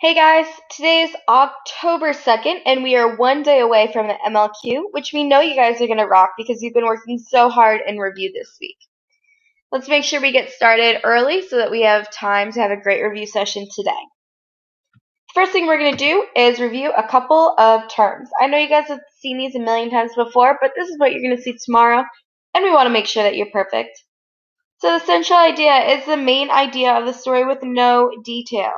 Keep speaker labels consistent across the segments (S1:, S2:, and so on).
S1: Hey guys, today is October 2nd and we are one day away from the MLQ, which we know you guys are going to rock because you've been working so hard in review this week. Let's make sure we get started early so that we have time to have a great review session today. First thing we're going to do is review a couple of terms. I know you guys have seen these a million times before, but this is what you're going to see tomorrow, and we want to make sure that you're perfect. So the central idea is the main idea of the story with no details.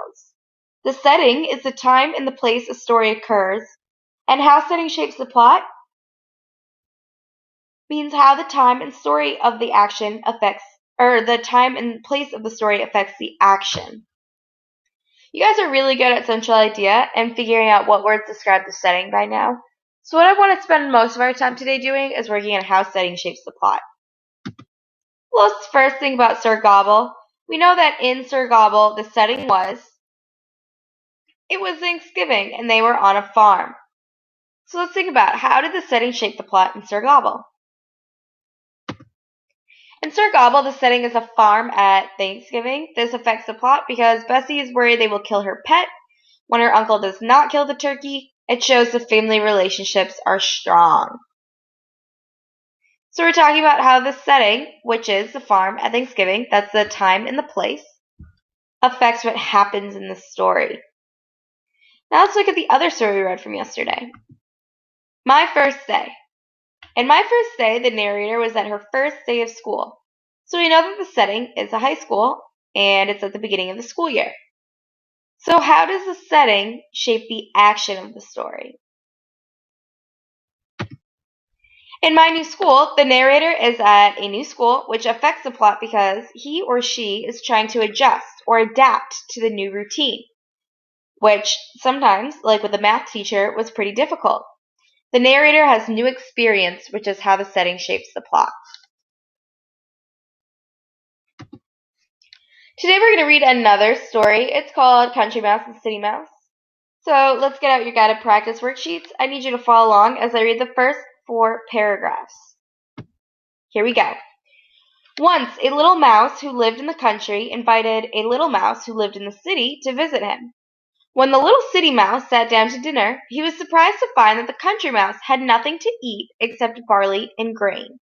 S1: The setting is the time and the place a story occurs, and how setting shapes the plot means how the time and story of the action affects, or the time and place of the story affects the action. You guys are really good at central idea and figuring out what words describe the setting by now. So what I want to spend most of our time today doing is working on how setting shapes the plot. Let's first think about Sir Gobble. We know that in Sir Gobble, the setting was Thanksgiving and they were on a farm. So let's think about how did the setting shape the plot in Sir Gobble? In Sir Gobble, the setting is a farm at Thanksgiving. This affects the plot because Bessie is worried they will kill her pet. When her uncle does not kill the turkey, it shows the family relationships are strong. So we're talking about how the setting, which is the farm at Thanksgiving, that's the time and the place, affects what happens in the story. Now let's look at the other story we read from yesterday. My First Day. In My First Day, the narrator was at her first day of school. So we know that the setting is a high school, and it's at the beginning of the school year. So how does the setting shape the action of the story? In My New School, the narrator is at a new school, which affects the plot because he or she is trying to adjust or adapt to the new routine, which sometimes, like with the math teacher, was pretty difficult. The narrator has new experience, which is how the setting shapes the plot. Today we're going to read another story. It's called Country Mouse and City Mouse. So let's get out your guided practice worksheets. I need you to follow along as I read the first 4 paragraphs. Here we go. Once a little mouse who lived in the country invited a little mouse who lived in the city to visit him. When the little city mouse sat down to dinner, he was surprised to find that the country mouse had nothing to eat except barley and grain.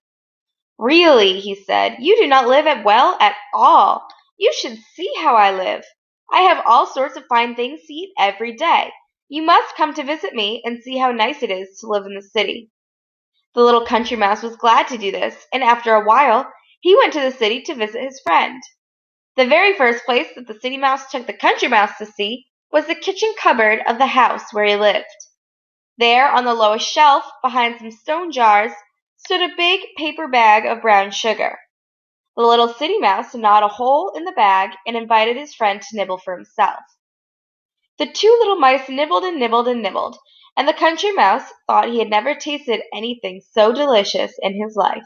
S1: Really, he said, you do not live well at all. You should see how I live. I have all sorts of fine things to eat every day. You must come to visit me and see how nice it is to live in the city. The little country mouse was glad to do this, and after a while, he went to the city to visit his friend. The very first place that the city mouse took the country mouse to see was the kitchen cupboard of the house where he lived. There, on the lowest shelf, behind some stone jars, stood a big paper bag of brown sugar. The little city mouse gnawed a hole in the bag and invited his friend to nibble for himself. The 2 little mice nibbled and nibbled and nibbled, and the country mouse thought he had never tasted anything so delicious in his life.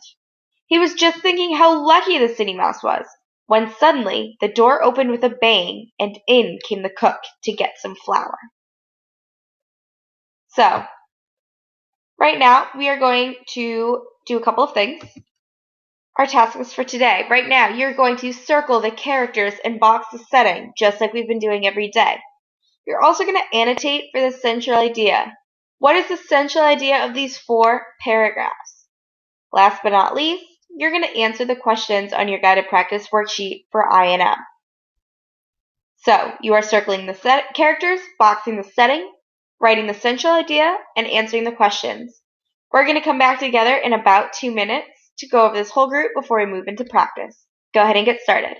S1: He was just thinking how lucky the city mouse was, when suddenly the door opened with a bang, and in came the cook to get some flour. So, right now, we are going to do a couple of things. Our task is for today. Right now, you're going to circle the characters and box the setting, just like we've been doing every day. You're also going to annotate for the central idea. What is the central idea of these 4 paragraphs? Last but not least, you're going to answer the questions on your guided practice worksheet for I&M. So, you are circling the characters, boxing the setting, writing the central idea, and answering the questions. We're going to come back together in about 2 minutes to go over this whole group before we move into practice. Go ahead and get started.